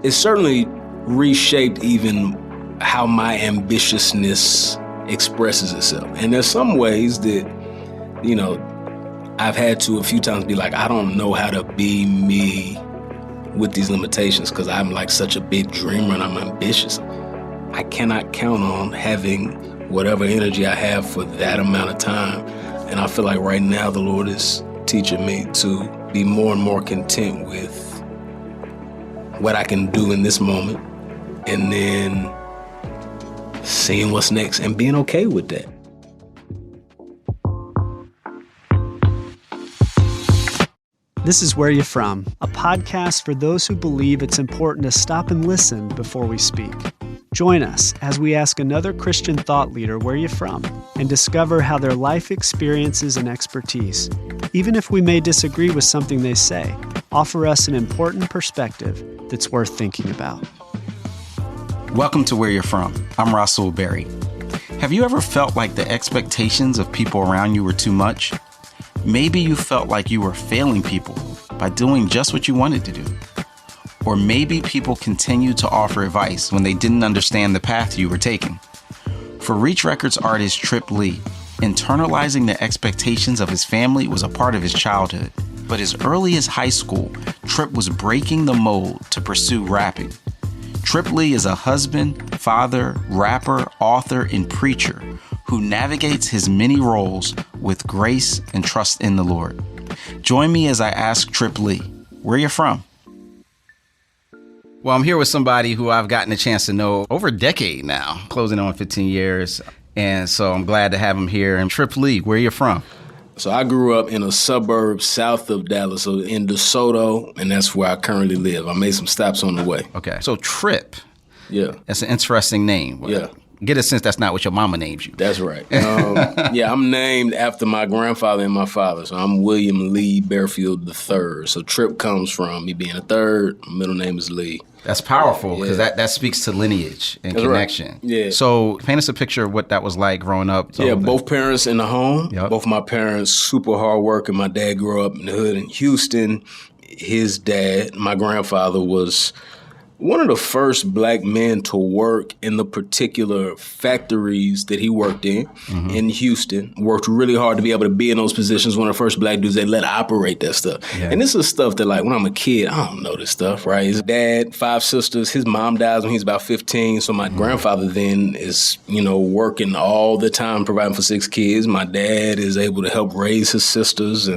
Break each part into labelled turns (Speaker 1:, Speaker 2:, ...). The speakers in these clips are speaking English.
Speaker 1: it certainly reshaped even how my ambitiousness expresses itself. And there's some ways that, I've had to a few times be like, I don't know how to be me with these limitations because I'm like such a big dreamer and I'm ambitious. I cannot count on having whatever energy I have for that amount of time. And I feel like right now the Lord is teaching me to be more and more content with what I can do in this moment and then seeing what's next and being okay with that.
Speaker 2: This is Where You From, a podcast for those who believe it's important to stop and listen before we speak. Join us as we ask another Christian thought leader where you're from and discover how their life experiences and expertise, even if we may disagree with something they say, offer us an important perspective that's worth thinking about.
Speaker 3: Welcome to Where You're From. I'm Russell Berry. Have you ever felt like the expectations of people around you were too much? Maybe you felt like you were failing people by doing just what you wanted to do. Or maybe people continued to offer advice when they didn't understand the path you were taking. For Reach Records artist Trip Lee, internalizing the expectations of his family was a part of his childhood. But as early as high school, Trip was breaking the mold to pursue rapping. Trip Lee is a husband, father, rapper, author, and preacher who navigates his many roles with grace and trust in the Lord. Join me as I ask Trip Lee, where you from? Well, I'm here with somebody who I've gotten a chance to know over a decade now, closing on 15 years. And so I'm glad to have him here. And Trip Lee, where you from?
Speaker 1: So I grew up in a suburb south of Dallas, so in DeSoto, and that's where I currently live. I made some stops on the way.
Speaker 3: Okay. So Trip.
Speaker 1: Yeah.
Speaker 3: That's an interesting name.
Speaker 1: Yeah.
Speaker 3: Get a sense that's not what your mama names you.
Speaker 1: That's right. Yeah, I'm named after my grandfather and my father. So I'm William Lee Barefield III. So Trip comes from me being a third. My middle name is Lee.
Speaker 3: That's powerful because that speaks to lineage and that's connection.
Speaker 1: Right. Yeah.
Speaker 3: So paint us a picture of what that was like growing up.
Speaker 1: Yeah, both parents in the home.
Speaker 3: Yep.
Speaker 1: Both my parents super hard working. My dad grew up in the hood in Houston. His dad, my grandfather, was one of the first black men to work in the particular factories that he worked in Houston. Worked really hard to be able to be in those positions. One of the first black dudes they let operate that stuff. Yeah. And this is stuff that, like, when I'm a kid, I don't know this stuff, right? His dad, 5 sisters. His mom dies when he's about 15. So my grandfather then is, working all the time, providing for 6 kids. My dad is able to help raise his sisters.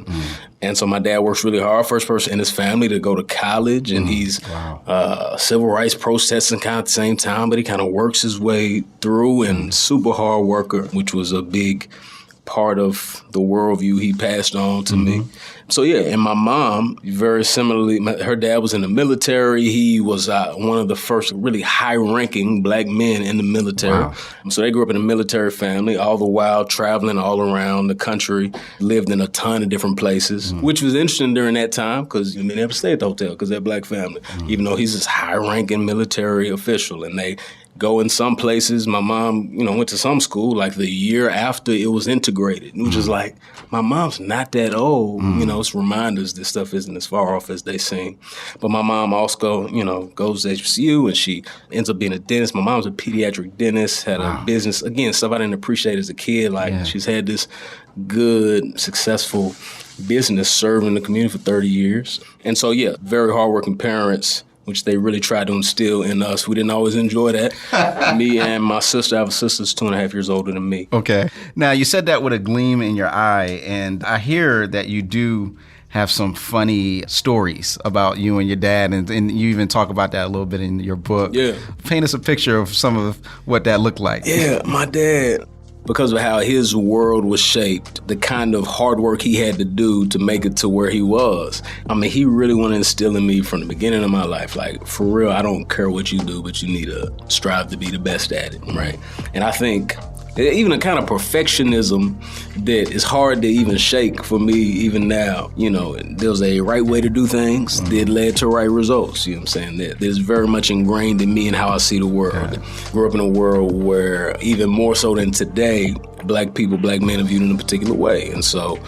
Speaker 1: And so my dad works really hard, first person in his family to go to college, and he's civil rights protesting kind of at the same time, but he kind of works his way through and super hard worker, which was a big part of the worldview he passed on to me. So yeah, and my mom, very similarly, her dad was in the military. He was one of the first really high-ranking black men in the military. Wow. So they grew up in a military family, all the while traveling all around the country, lived in a ton of different places, which was interesting during that time because they never stayed at the hotel because they're a black family, even though he's this high-ranking military official. And they go in some places. My mom, went to some school like the year after it was integrated. Which is like, my mom's not that old. It's reminders that stuff isn't as far off as they seem. But my mom also, goes to HBCU and she ends up being a dentist. My mom's a pediatric dentist, had a business. Again, stuff I didn't appreciate as a kid. She's had this good, successful business serving the community for 30 years. And so, yeah, very hardworking parents, which they really tried to instill in us. We didn't always enjoy that. Me and my sister, I have a sister that's 2.5 years older than me.
Speaker 3: Okay. Now, you said that with a gleam in your eye, and I hear that you do have some funny stories about you and your dad, and you even talk about that a little bit in your book.
Speaker 1: Yeah.
Speaker 3: Paint us a picture of some of what that looked like.
Speaker 1: Yeah, my dad, because of how his world was shaped, the kind of hard work he had to do to make it to where he was. He really wanted to instill in me from the beginning of my life, like, for real, I don't care what you do, but you need to strive to be the best at it, right? And I think even a kind of perfectionism that is hard to even shake for me even now. There's a right way to do things that led to right results. You know what I'm saying? That is very much ingrained in me and how I see the world. Okay. Grew up in a world where even more so than today, black people, black men are viewed in a particular way. And so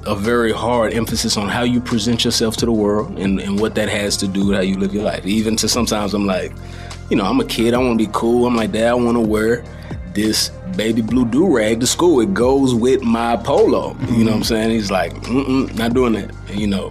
Speaker 1: a very hard emphasis on how you present yourself to the world and what that has to do with how you live your life. Even to sometimes I'm like, I'm a kid, I want to be cool. I'm like, Dad, I want to wear this baby blue do-rag to school. It goes with my polo. You know what I'm saying? He's like, not doing that.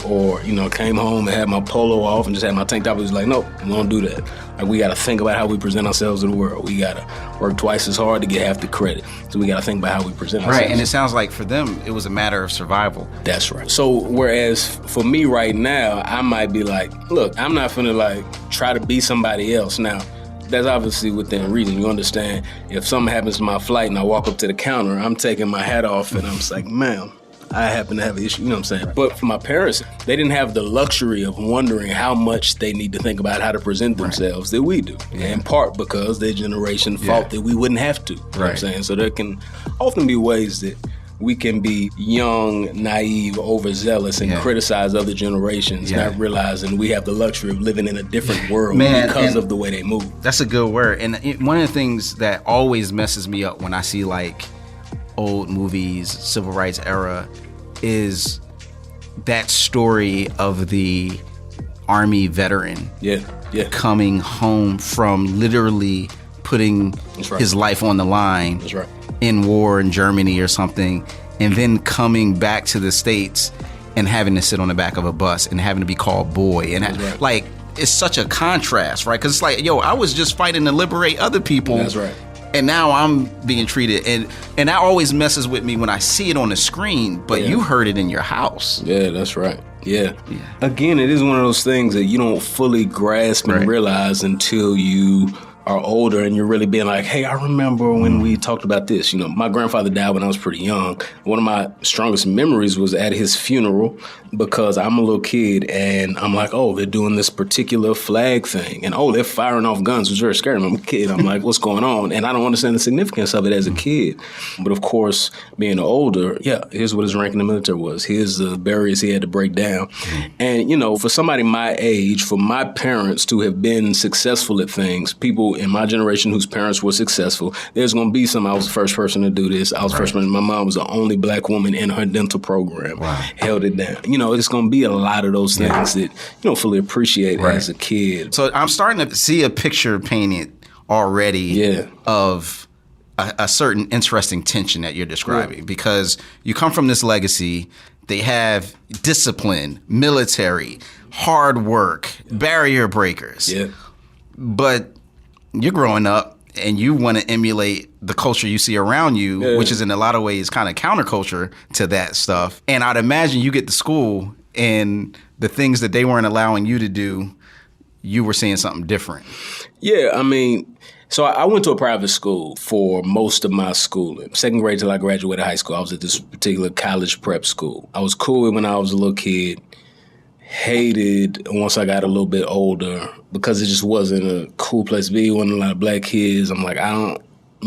Speaker 1: Or came home and had my polo off and just had my tank top. He's like, nope, we don't do that. Like, we got to think about how we present ourselves to the world. We got to work twice as hard to get half the credit. So we got to think about how we present ourselves.
Speaker 3: Right, and it sounds like for them, it was a matter of survival.
Speaker 1: That's right. So whereas for me right now, I might be like, look, I'm not finna try to be somebody else. Now, that's obviously within reason. You understand, if something happens to my flight and I walk up to the counter, I'm taking my hat off and I'm just like, ma'am, I happen to have an issue, you know what I'm saying? But for my parents, they didn't have the luxury of wondering how much they need to think about how to present themselves that we do. Yeah. In part because their generation thought that we wouldn't have to, you know what I'm saying? So there can often be ways that we can be young, naive, overzealous, and criticize other generations, not realizing we have the luxury of living in a different world because of the way they move.
Speaker 3: That's a good word. And one of the things that always messes me up when I see old movies, civil rights era, is that story of the Army veteran coming home from literally putting his life on the line.
Speaker 1: That's right.
Speaker 3: In war in Germany or something, and then coming back to the States and having to sit on the back of a bus and having to be called boy. And it's such a contrast, right? Because it's like, I was just fighting to liberate other people.
Speaker 1: That's right.
Speaker 3: And now I'm being treated. And that always messes with me when I see it on the screen, but you heard it in your house.
Speaker 1: Yeah, that's right. Yeah. Again, it is one of those things that you don't fully grasp and realize until you are older and you're really being like, hey, I remember when we talked about this. My grandfather died when I was pretty young. One of my strongest memories was at his funeral because I'm a little kid and I'm like, oh, they're doing this particular flag thing. And, they're firing off guns. It was very scary. I'm a kid. I'm like, what's going on? And I don't understand the significance of it as a kid. But, of course, being older, here's what his rank in the military was. Here's the barriers he had to break down. And, for somebody my age, for my parents to have been successful at things, people in my generation whose parents were successful, there's going to be I was the first person to do this. I was the first person. My mom was the only black woman in her dental program. Wow. Held it down. It's going to be a lot of those things that you don't fully appreciate as a kid.
Speaker 3: So I'm starting to see a picture painted already of a certain interesting tension that you're describing because you come from this legacy. They have discipline, military, hard work, barrier breakers. Yeah. But you're growing up and you want to emulate the culture you see around you, which is in a lot of ways kind of counterculture to that stuff. And I'd imagine you get to school and the things that they weren't allowing you to do, you were seeing something different.
Speaker 1: Yeah, so I went to a private school for most of my schooling. Second grade till I graduated high school, I was at this particular college prep school. I was cool when I was a little kid. Hated once I got a little bit older because it just wasn't a cool place to be. Wasn't a lot of black kids. I'm like, I don't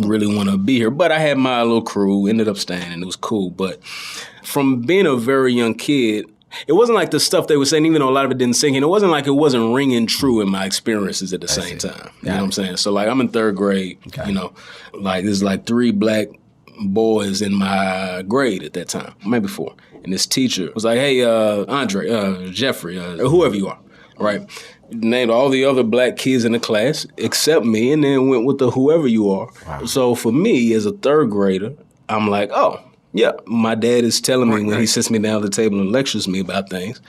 Speaker 1: really want to be here. But I had my little crew, ended up staying, and it was cool. But from being a very young kid, it wasn't like the stuff they were saying, even though a lot of it didn't sink in, it wasn't like it wasn't ringing true in my experiences at the same time. You know what I'm saying? So I'm in third grade, there's 3 black boys in my grade at that time, maybe 4. And this teacher was like, hey, Andre, Jeffrey, whoever you are, right? Named all the other black kids in the class except me and then went with the whoever you are. Wow. So for me as a third grader, I'm like, my dad is telling me when he sits me down at the table and lectures me about things,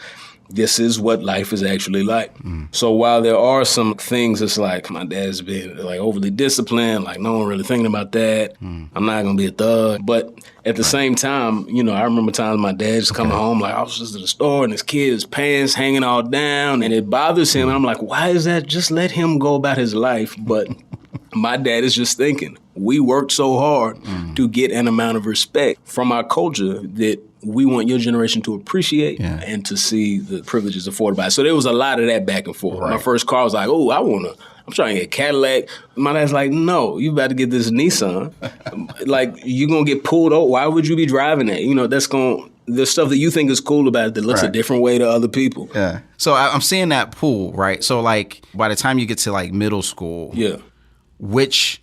Speaker 1: this is what life is actually like. So while there are some things that's like my dad's been overly disciplined, no one really thinking about that. I'm not going to be a thug. But at the same time, I remember times my dad just coming home, I was just at the store and this kid, his pants hanging all down and it bothers him. And I'm like, why is that? Just let him go about his life. But my dad is just thinking, we worked so hard to get an amount of respect from our culture that we want your generation to appreciate and to see the privileges afforded by it. So there was a lot of that back and forth. Right. My first car was like, I'm trying to get a Cadillac. My dad's like, no, you about to get this Nissan. You're going to get pulled over. Why would you be driving that? There's stuff that you think is cool about it that looks a different way to other people.
Speaker 3: Yeah. So I'm seeing that pool, right? So by the time you get to middle school, which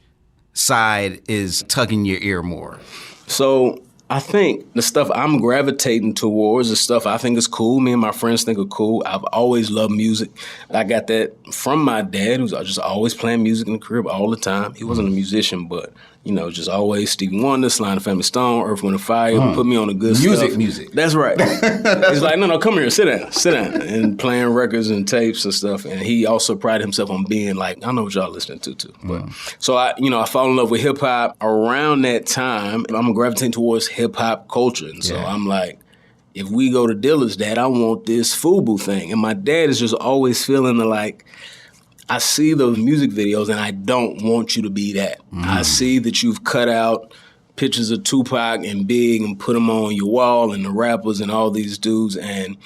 Speaker 3: side is tugging your ear more?
Speaker 1: So I think the stuff I'm gravitating towards, the stuff I think is cool, me and my friends think are cool. I've always loved music. I got that from my dad, who's just always playing music in the crib all the time. He wasn't a musician, but, just always Stevie Wonder, Sly and the Family Stone, Earth, Wind & Fire, put me on the good stuff.
Speaker 3: Music.
Speaker 1: That's right. He's like, no, come here, sit down, and playing records and tapes and stuff. And he also prided himself on being like, I know what y'all listening to too. But so I fall in love with hip hop around that time. I'm gravitating towards hip hop culture, and so I'm like, if we go to Dillard's, Dad, I want this FUBU thing. And my dad is just always feeling like, I see those music videos and I don't want you to be that. I see that you've cut out pictures of Tupac and Big and put them on your wall and the rappers and all these dudes. And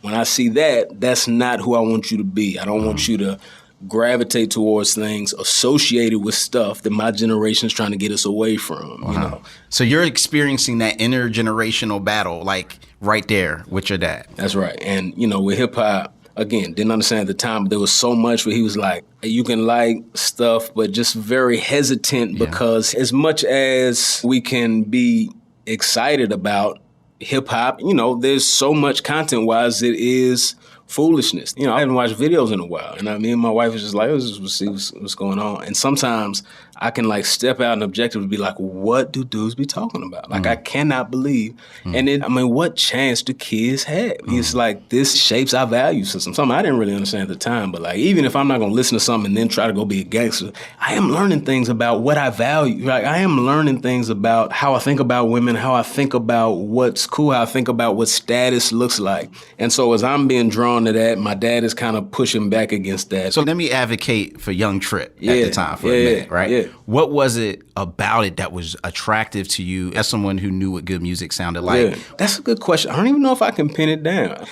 Speaker 1: when I see that, that's not who I want you to be. I don't want you to gravitate towards things associated with stuff that my generation is trying to get us away from. You know?
Speaker 3: So you're experiencing that intergenerational battle, like right there with your dad.
Speaker 1: That's right. And, with hip hop, again, didn't understand at the time, but there was so much where he was like, you can like stuff, but just very hesitant because as much as we can be excited about hip hop, there's so much content-wise it is foolishness. I haven't watched videos in a while. And me and my wife was just like, let's just see what's going on. And sometimes I can step out and objectively be like, what do dudes be talking about? I cannot believe. And then, what chance do kids have? It's like, this shapes our value system. Something I didn't really understand at the time, but even if I'm not going to listen to something and then try to go be a gangster, I am learning things about what I value. I am learning things about how I think about women, how I think about what's cool, how I think about what status looks like. And so as I'm being drawn to that, my dad is kind of pushing back against that.
Speaker 3: So let me advocate for Young Trip at the time for a minute, right? Yeah. What was it about it that was attractive to you as someone who knew what good music sounded like?
Speaker 1: Yeah, that's a good question. I don't even know if I can pin it down.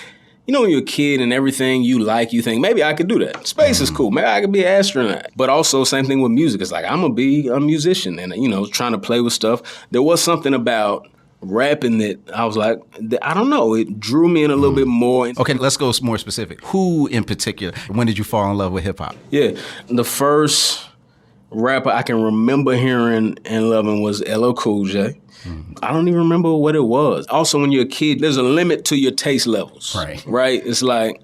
Speaker 1: When you're a kid and everything you like, you think, maybe I could do that. Space is cool. Maybe I could be an astronaut. But also, same thing with music. It's like, I'm going to be a musician and, trying to play with stuff. There was something about rapping that I was like, I don't know, it drew me in a little bit more.
Speaker 3: Okay, let's go more specific. Who in particular, when did you fall in love with hip hop?
Speaker 1: Yeah, the first rapper I can remember hearing and loving was LL Cool J. I don't even remember what it was. Also, when you're a kid, there's a limit to your taste levels. Right? It's like,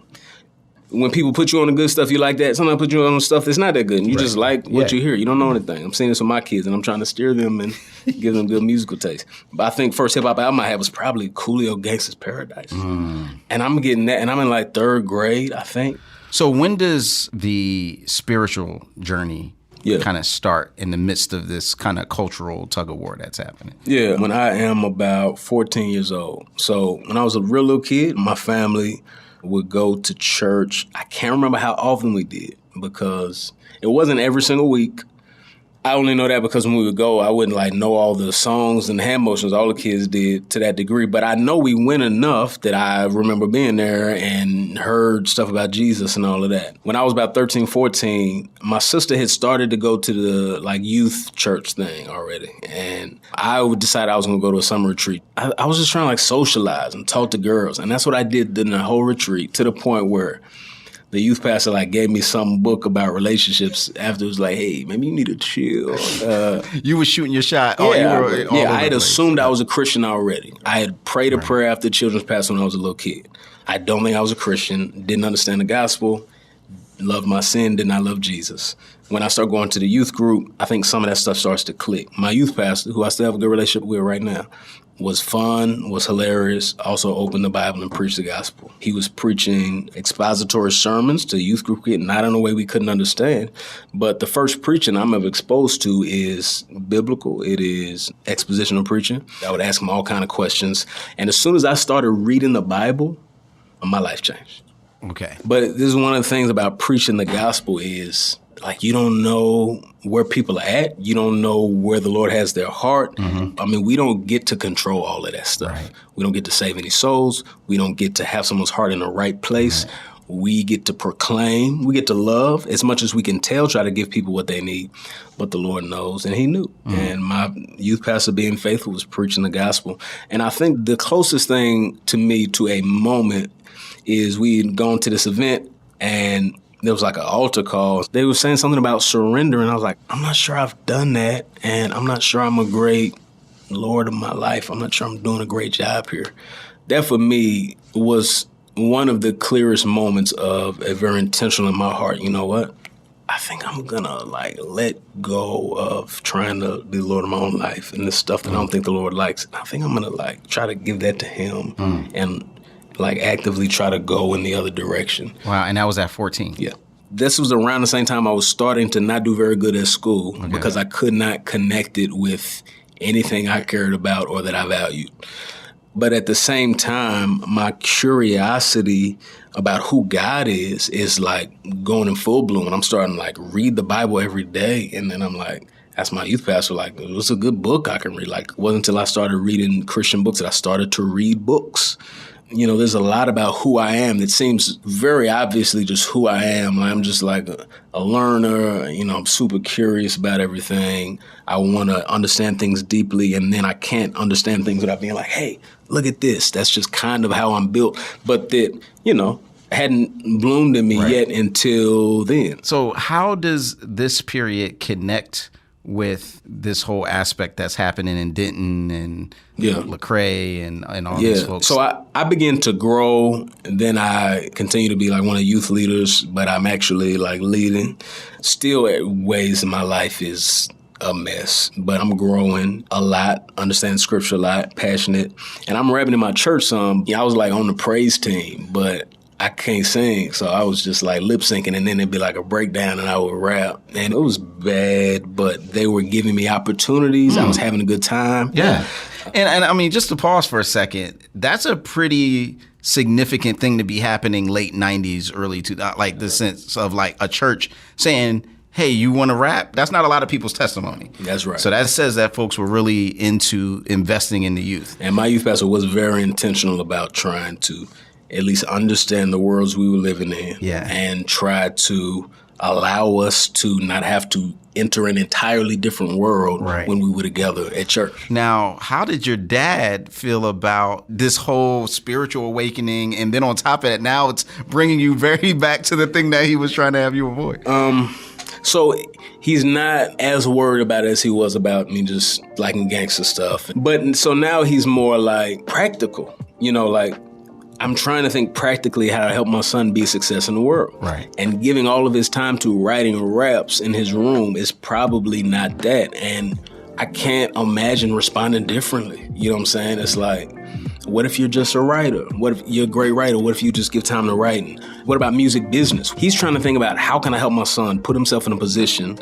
Speaker 1: when people put you on the good stuff, you like that. Sometimes put you on stuff that's not that good. And you just like what you hear. You don't know anything. I'm seeing this with my kids, and I'm trying to steer them and give them good musical taste. But I think first hip-hop album I had was probably Coolio Gangsta's Paradise. And I'm getting that, and I'm in third grade, I think.
Speaker 3: So when does the spiritual journey kind of start in the midst of this kind of cultural tug-of-war that's happening?
Speaker 1: Yeah, when I am about 14 years old. So when I was a real little kid, my family would go to church. I can't remember how often we did because it wasn't every single week. I only know that because when we would go, I wouldn't know all the songs and hand motions all the kids did to that degree. But I know we went enough that I remember being there and heard stuff about Jesus and all of that. When I was about 13, 14, my sister had started to go to the youth church thing already. And I decided I was going to go to a summer retreat. I was just trying to socialize and talk to girls. And that's what I did in the whole retreat, to the point where the youth pastor gave me some book about relationships after. It was like, hey, maybe you need to chill.
Speaker 3: You were shooting your shot.
Speaker 1: I had assumed I was a Christian already. I had prayed a prayer after children's pastor when I was a little kid. I don't think I was a Christian, didn't understand the gospel, loved my sin, did not love Jesus. When I started going to the youth group, I think some of that stuff starts to click. My youth pastor, who I still have a good relationship with right now, was fun, was hilarious, also opened the Bible and preached the gospel. He was preaching expository sermons to youth group kids, not in a way we couldn't understand. But the first preaching I'm ever exposed to is biblical. It is expositional preaching. I would ask him all kind of questions. And as soon as I started reading the Bible, my life changed.
Speaker 3: Okay.
Speaker 1: But this is one of the things about preaching the gospel is, you don't know where people are at. You don't know where the Lord has their heart. We don't get to control all of that stuff. Right. We don't get to save any souls. We don't get to have someone's heart in the right place. Right. We get to proclaim. We get to love as much as we can tell, try to give people what they need. But the Lord knows, and he knew. And my youth pastor, being faithful, was preaching the gospel. And I think the closest thing to me to a moment is we had gone to this event, and there was an altar call. They were saying something about surrender, and I was like, I'm not sure I've done that, and I'm not sure I'm a great Lord of my life, I'm not sure I'm doing a great job here. That for me was one of the clearest moments of a very intentional in my heart. You know what? I think I'm gonna let go of trying to be the Lord of my own life and this stuff that I don't think the Lord likes. I think I'm gonna try to give that to him and actively try to go in the other direction.
Speaker 3: Wow, and that was at 14?
Speaker 1: Yeah. This was around the same time I was starting to not do very good at school because I could not connect it with anything I cared about or that I valued. But at the same time, my curiosity about who God is going in full bloom. And I'm starting to read the Bible every day. And then I'm asked my youth pastor, what's a good book I can read? It wasn't until I started reading Christian books that I started to read books. You know, there's a lot about who I am that seems very obviously just who I am. I'm just a learner. You know, I'm super curious about everything. I want to understand things deeply, and then I can't understand things without being hey, look at this. That's just kind of how I'm built. But that, hadn't bloomed in me yet until then.
Speaker 3: So how does this period connect with this whole aspect that's happening in Denton and Lecrae and all these folks?
Speaker 1: So I began to grow, and then I continue to be one of the youth leaders, but I'm actually leading. Still at ways in my life is a mess, but I'm growing a lot, understand scripture a lot, passionate, and I'm rapping in my church some. I was on the praise team, but I can't sing, so I was just lip syncing, and then it'd be a breakdown, and I would rap, and it was bad, but they were giving me opportunities. I was having a good time.
Speaker 3: Yeah, and I mean, just to pause for a second, that's a pretty significant thing to be happening late 90s, early 2000s, the sense of a church saying, hey, you want to rap? That's not a lot of people's testimony.
Speaker 1: That's right.
Speaker 3: So that says that folks were really into investing in the youth.
Speaker 1: And my youth pastor was very intentional about trying to at least understand the worlds we were living in and try to allow us to not have to enter an entirely different world when we were together at church.
Speaker 3: Now, how did your dad feel about this whole spiritual awakening? And then on top of that, now it's bringing you very back to the thing that he was trying to have you avoid.
Speaker 1: So he's not as worried about it as he was about me just liking gangster stuff. But so now he's more practical, I'm trying to think practically how to help my son be a success in the world.
Speaker 3: Right.
Speaker 1: And giving all of his time to writing raps in his room is probably not that. And I can't imagine responding differently. You know what I'm saying? It's what if you're just a writer? What if you're a great writer? What if you just give time to writing? What about music business? He's trying to think about how can I help my son put himself in a position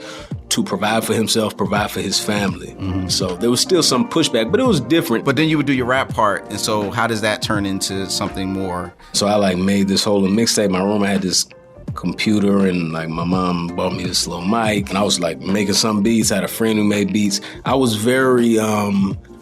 Speaker 1: to provide for himself, provide for his family. Mm-hmm. So there was still some pushback, but it was different.
Speaker 3: But then you would do your rap part. And so how does that turn into something more?
Speaker 1: So I made this whole mixtape. My room, I had this computer, and my mom bought me this little mic, and I was making some beats. I had a friend who made beats. I was very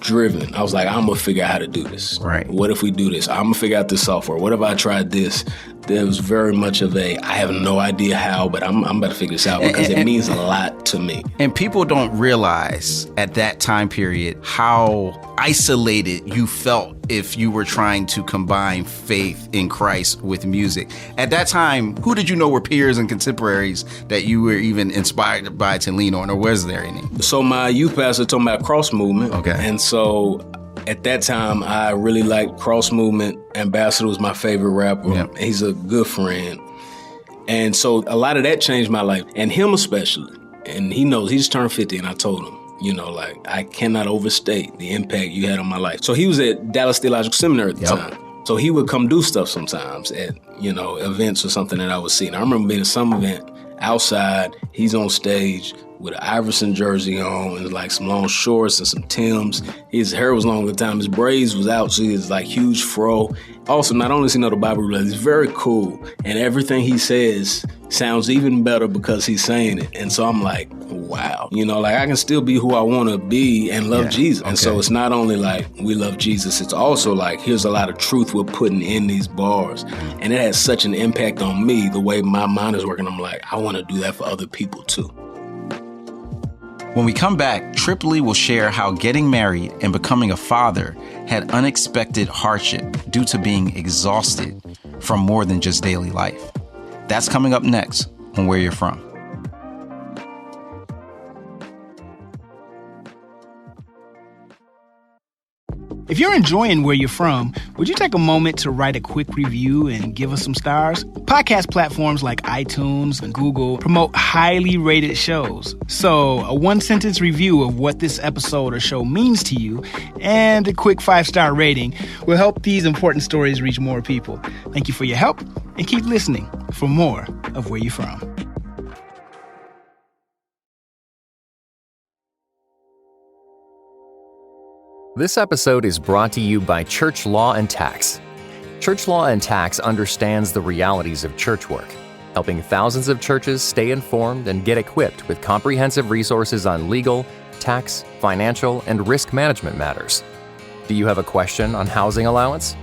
Speaker 1: driven. I was I'm gonna figure out how to do this.
Speaker 3: Right.
Speaker 1: What if we do this? I'm gonna figure out this software. What if I tried this? There was very much of I have no idea how, but I'm about to figure this out because it means a lot to me.
Speaker 3: And people don't realize at that time period how isolated you felt if you were trying to combine faith in Christ with music. At that time, who did you know were peers and contemporaries that you were even inspired by to lean on, or was there any?
Speaker 1: So my youth pastor told me about Cross Movement.
Speaker 3: Okay.
Speaker 1: And so at that time, I really liked Cross Movement. Ambassador was my favorite rapper.
Speaker 3: Yep.
Speaker 1: He's a good friend. And so a lot of that changed my life, and him especially. And he knows, he just turned 50, and I told him, I cannot overstate the impact you had on my life. So he was at Dallas Theological Seminary at the time. So he would come do stuff sometimes at, events or something that I would see. And I remember being at some event outside, he's on stage with an Iverson jersey on and some long shorts and some Timbs. His hair was long at the time. His braids was out, so he was huge fro. Also, not only does he know the Bible, he's very cool. And everything he says sounds even better because he's saying it. And so I'm wow. I can still be who I want to be and love Jesus. And so it's not only we love Jesus, it's also here's a lot of truth we're putting in these bars. And it has such an impact on me, the way my mind is working. I'm I want to do that for other people too.
Speaker 3: When we come back, Trip Lee will share how getting married and becoming a father had unexpected hardship due to being exhausted from more than just daily life. That's coming up next on Where You're From.
Speaker 4: If you're enjoying Where You're From, would you take a moment to write a quick review and give us some stars? Podcast platforms like iTunes and Google promote highly rated shows. So a one-sentence review of what this episode or show means to you and a quick 5-star rating will help these important stories reach more people. Thank you for your help, and keep listening for more of Where You're From.
Speaker 5: This episode is brought to you by Church Law and Tax. Church Law and Tax understands the realities of church work, helping thousands of churches stay informed and get equipped with comprehensive resources on legal, tax, financial, and risk management matters. Do you have a question on housing allowance?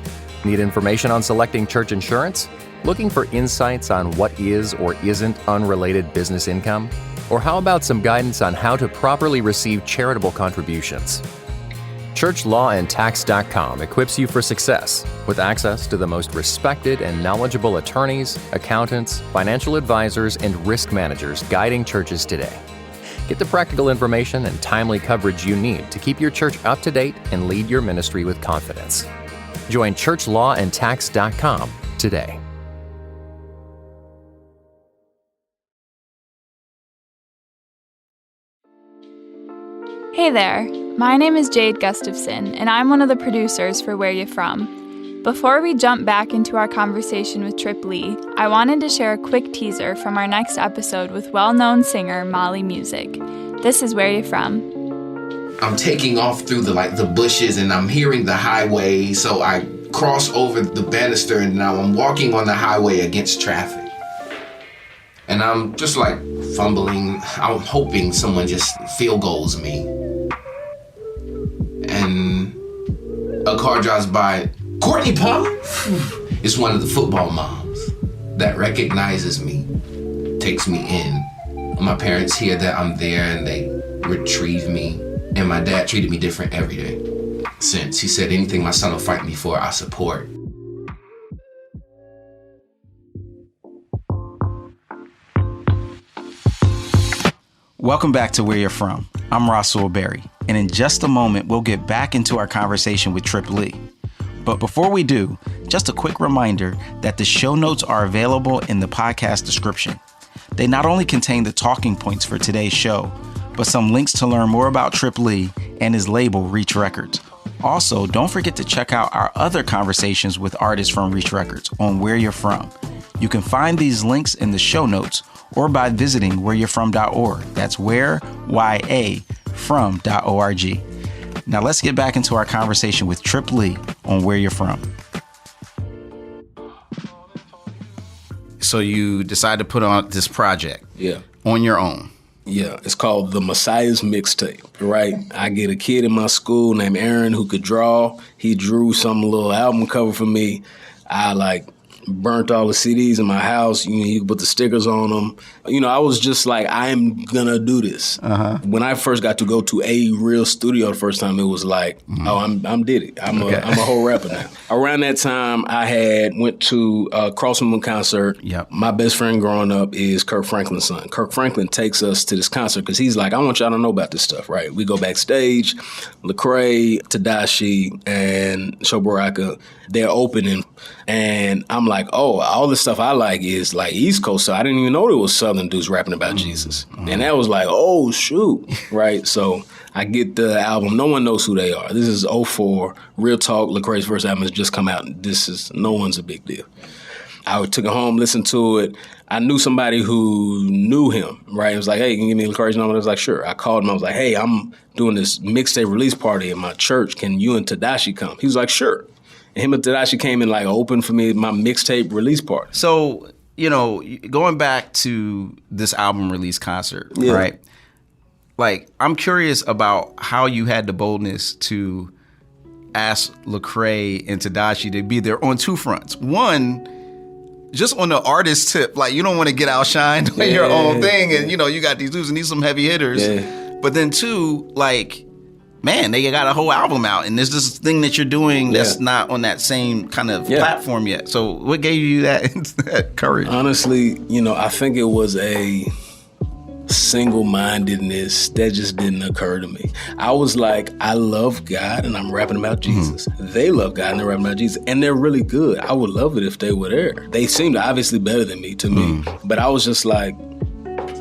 Speaker 5: Need information on selecting church insurance? Looking for insights on what is or isn't unrelated business income? Or how about some guidance on how to properly receive charitable contributions? ChurchLawAndTax.com equips you for success with access to the most respected and knowledgeable attorneys, accountants, financial advisors, and risk managers guiding churches today. Get the practical information and timely coverage you need to keep your church up to date and lead your ministry with confidence. Join ChurchLawAndTax.com today.
Speaker 6: Hey there, my name is Jade Gustafson, and I'm one of the producers for Where You're From. Before we jump back into our conversation with Trip Lee, I wanted to share a quick teaser from our next episode with well-known singer Molly Music. This is Where You're From.
Speaker 7: I'm taking off through the bushes, and I'm hearing the highway, so I cross over the banister, and now I'm walking on the highway against traffic. And I'm just fumbling. I'm hoping someone just field goals me. And a car drives by. Courtney Palmer? It's one of the football moms that recognizes me, takes me in. My parents hear that I'm there and they retrieve me. And my dad treated me different every day since. He said, anything my son will fight me for, I support.
Speaker 3: Welcome back to Where You're From. I'm Russell Berry, and in just a moment, we'll get back into our conversation with Trip Lee. But before we do, just a quick reminder that the show notes are available in the podcast description. They not only contain the talking points for today's show, but some links to learn more about Trip Lee and his label, Reach Records. Also, don't forget to check out our other conversations with artists from Reach Records on Where You're From. You can find these links in the show notes or by visiting whereyou'refrom.org. That's from.org. Now let's get back into our conversation with Trip Lee on Where You're From. So you decide to put on this project on your own.
Speaker 1: Yeah, it's called The Messiah's Mixtape, right? I get a kid in my school named Aaron who could draw. He drew some little album cover for me. I burnt all the CDs in my house. You could put the stickers on them. I was just I'm gonna do this. When I first got to go to a real studio the first time, it was I'm did it. I'm a whole rapper now. Around that time, I went to a Crossman concert.
Speaker 3: Yep.
Speaker 1: My best friend growing up is Kirk Franklin's son. Kirk Franklin takes us to this concert because he's like, I want y'all to know about this stuff, right? We go backstage. Lecrae, Tadashi, and Shobaraka, they're opening. And I'm like, oh, all the stuff I like is East Coast. So I didn't even know there was Southern dudes rapping about Jesus. And that was oh, shoot, right? So I get the album. No one knows who they are. This is 2004. Real talk. Lecrae's first album has just come out. No one's a big deal. I took it home, listened to it. I knew somebody who knew him, right? It was hey, can you give me Lecrae's number? I was sure. I called him. I was hey, I'm doing this mixtape release party at my church. Can you and Tadashi come? He was sure. And him and Tadashi came and opened for me at my mixtape release party.
Speaker 3: So, going back to this album release concert, right? I'm curious about how you had the boldness to ask Lecrae and Tadashi to be there on two fronts. One, just on the artist tip, you don't want to get outshined on your own thing, and you got these dudes and these some heavy hitters. Yeah. But then two, man, they got a whole album out, and there's this thing that you're doing that's not on that same kind of platform yet. So what gave you that courage?
Speaker 1: Honestly, I think it was single-mindedness, that just didn't occur to me. I was like, I love God and I'm rapping about Jesus. They love God and they're rapping about Jesus. And they're really good. I would love it if they were there. They seemed obviously better than me to me. But I was just like,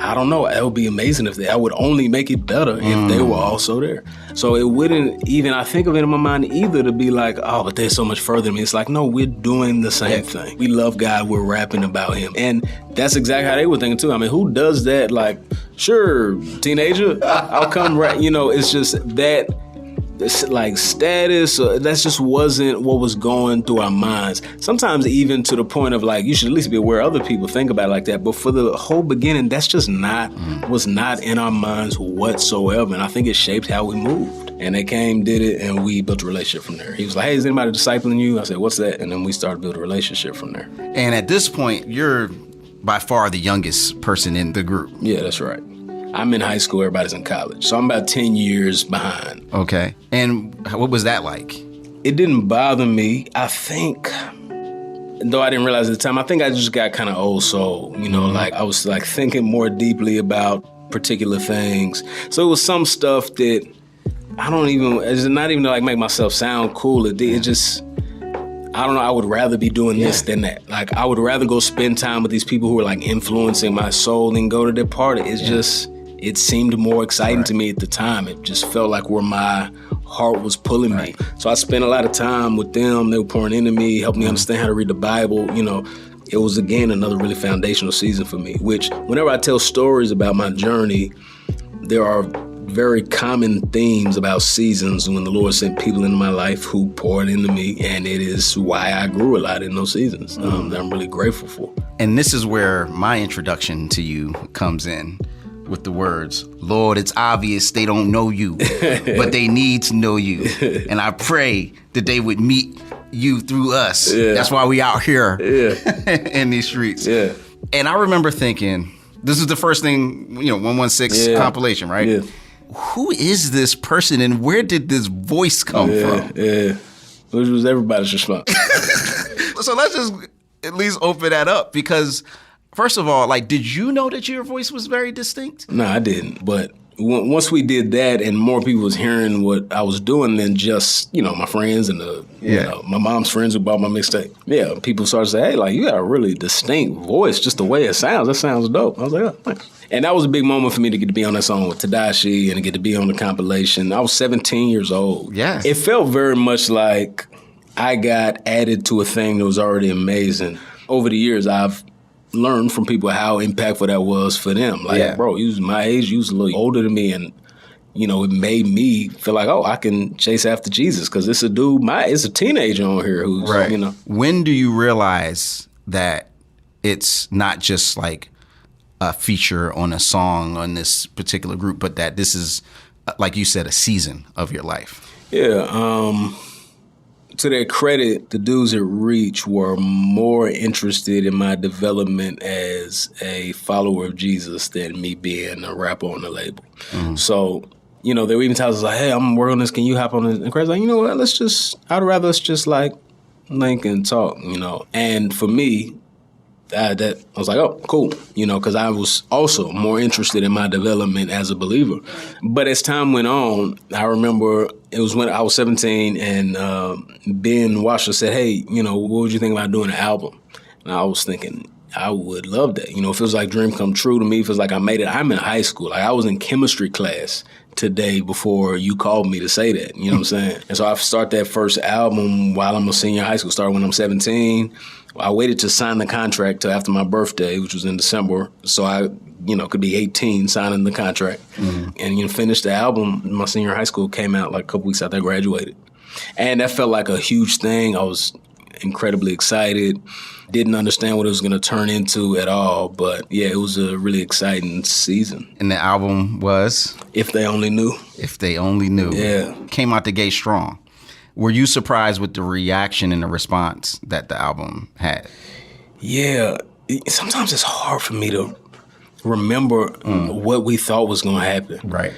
Speaker 1: I don't know. It would be amazing if I would only make it better if they were also there. So it wouldn't even, I think of it in my mind either to be like, oh, but they're so much further than me. It's like, no, we're doing the same thing. We love God. We're rapping about him. And that's exactly how they were thinking too. I mean, who does that? Like, sure, teenager, I'll come rap. You know, it's just that. It's like status, that just wasn't what was going through our minds. Sometimes even to the point of like, you should at least be aware other people think about it like that. But for the whole beginning, that's just was not in our minds whatsoever. And I think it shaped how we moved. And they came, did it, and we built a relationship from there. He was like, hey, is anybody discipling you? I said, what's that? And then we started building a relationship from there.
Speaker 3: And at this point, you're by far the youngest person in the group.
Speaker 1: Yeah, that's right. I'm in high school, everybody's in college. So I'm about 10 years behind.
Speaker 3: Okay. And what was that like?
Speaker 1: It didn't bother me. I think, though I didn't realize at the time, I think I just got kind of old soul. You know, like I was like thinking more deeply about particular things. So it was some stuff that it's not even to like make myself sound cool. It just, I don't know, I would rather be doing this than that. Like, I would rather go spend time with these people who are like influencing my soul than go to their party. It's just, it seemed more exciting to me at the time. It just felt like where my heart was pulling me. So I spent a lot of time with them. They were pouring into me, helping me understand how to read the Bible. You know, it was, again, another really foundational season for me, which whenever I tell stories about my journey, there are very common themes about seasons when the Lord sent people into my life who poured into me, and it is why I grew a lot in those seasons that I'm really grateful for. And
Speaker 3: this is where my introduction to you comes in with the words, Lord, it's obvious they don't know you, but they need to know you. And I pray that they would meet you through us. Yeah. That's why we out here in these streets. Yeah. And I remember thinking, this is the first thing, 116 compilation, right? Yeah. Who is this person and where did this voice come from?
Speaker 1: Yeah, which was everybody's response.
Speaker 3: So let's just at least open that up because, first of all, like, did you know that your voice was very distinct?
Speaker 1: No, I didn't. But once we did that and more people was hearing what I was doing than just, my friends and my mom's friends who bought my mixtape. Yeah, people started to say, hey, like, you got a really distinct voice, just the way it sounds. That sounds dope. I was like, oh, thanks. And that was a big moment for me to get to be on that song with Tadashi and to get to be on the compilation. I was 17 years old.
Speaker 3: Yes.
Speaker 1: It felt very much like I got added to a thing that was already amazing. Over the years, I've learned from people how impactful that was for them. Like, bro, you was my age, you was a little older than me, and, it made me feel like, oh, I can chase after Jesus because it's a dude, it's a teenager on here who's,
Speaker 3: When do you realize that it's not just like a feature on a song on this particular group, but that this is, like you said, a season of your life?
Speaker 1: Yeah, to their credit, the dudes at Reach were more interested in my development as a follower of Jesus than me being a rapper on the label. Mm-hmm. So, they were even telling us like, hey, I'm working on this, can you hop on this? And Craig's like, you know what, I'd rather us just like link and talk, And for me, I was like, oh, cool, because I was also more interested in my development as a believer. But as time went on, I remember it was when I was 17 and Ben Washer said, hey, what would you think about doing an album? And I was thinking, I would love that. If it was like dream come true to me, if it's like I made it, I'm in high school. Like I was in chemistry class today before you called me to say that, you know what I'm saying? And so I started that first album while I'm a senior in high school, started when I'm 17. I waited to sign the contract till after my birthday, which was in December, so I, could be 18 signing the contract. Mm-hmm. And, finished the album. My senior in high school came out like a couple weeks after I graduated. And that felt like a huge thing. I was incredibly excited. Didn't understand what it was going to turn into at all. But, yeah, it was a really exciting season.
Speaker 3: And the album was?
Speaker 1: If They Only Knew.
Speaker 3: If They Only Knew.
Speaker 1: Yeah.
Speaker 3: Came out the gate strong. Were you surprised with the reaction and the response that the album had?
Speaker 1: Yeah. Sometimes it's hard for me to remember what we thought was going to happen.
Speaker 3: Right.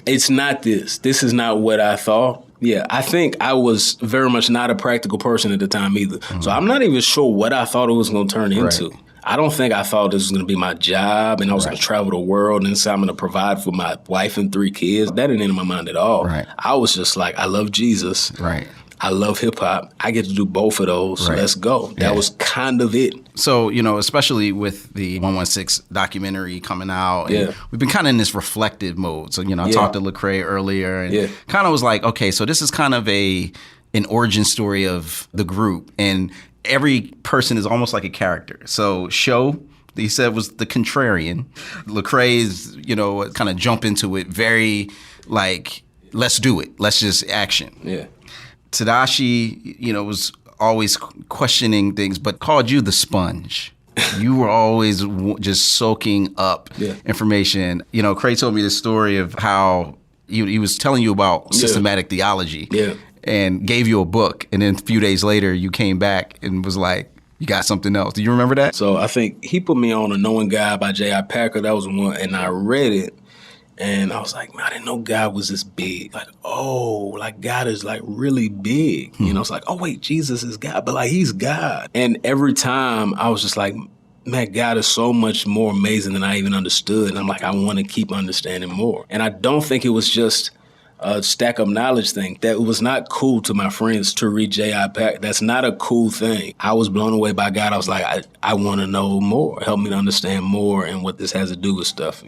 Speaker 1: It's not this. This is not what I thought. Yeah, I think I was very much not a practical person at the time either. Mm-hmm. So I'm not even sure what I thought it was going to turn into. Right. I don't think I thought this was going to be my job and I was going to travel the world and so I'm going to provide for my wife and 3 kids. That didn't enter my mind at all.
Speaker 3: Right.
Speaker 1: I was just like, I love Jesus.
Speaker 3: Right.
Speaker 1: I love hip hop. I get to do both of those. So let's go. That was kind of it.
Speaker 3: So, especially with the 116 documentary coming out, and we've been kind of in this reflective mode. So, I talked to Lecrae earlier and kind of was like, okay, so this is kind of an origin story of the group. And every person is almost like a character. So Show, he said, was the contrarian. Lecrae is, kind of jump into it very like, let's do it. Let's just action.
Speaker 1: Yeah.
Speaker 3: Tadashi, was always questioning things, but called you the sponge. You were always just soaking up information. Craig told me this story of how he was telling you about systematic theology and gave you a book. And then a few days later, you came back and was like, you got something else. Do you remember that?
Speaker 1: So I think he put me on A Knowing God by J.I. Packer. That was one. And I read it. And I was like, man, I didn't know God was this big. Like, God is like really big. It's like, oh, wait, Jesus is God, but like he's God. And every time I was just like, man, God is so much more amazing than I even understood. And I'm like, I want to keep understanding more. And I don't think it was just a stack up knowledge thing. That it was not cool to my friends to read J.I. Packer. That's not a cool thing. I was blown away by God. I was like, I want to know more. Help me to understand more and what this has to do with stuff,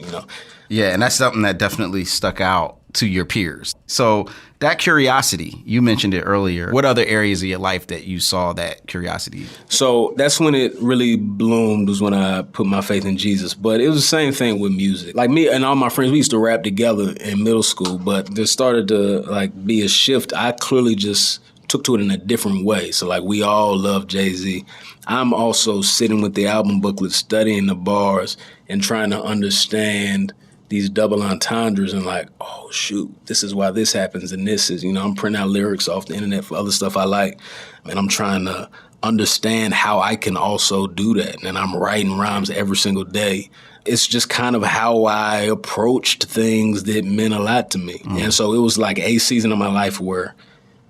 Speaker 3: Yeah, and that's something that definitely stuck out to your peers. So that curiosity, you mentioned it earlier. What other areas of your life that you saw that curiosity?
Speaker 1: So that's when it really bloomed, was when I put my faith in Jesus. But it was the same thing with music. Like me and all my friends, we used to rap together in middle school, but there started to be a shift. I clearly just took to it in a different way. So we all love Jay-Z. I'm also sitting with the album booklet, studying the bars and trying to understand these double entendres and oh shoot, this is why this happens and this is, I'm printing out lyrics off the internet for other stuff I like, and I'm trying to understand how I can also do that. And I'm writing rhymes every single day. It's just kind of how I approached things that meant a lot to me. And so it was like a season of my life where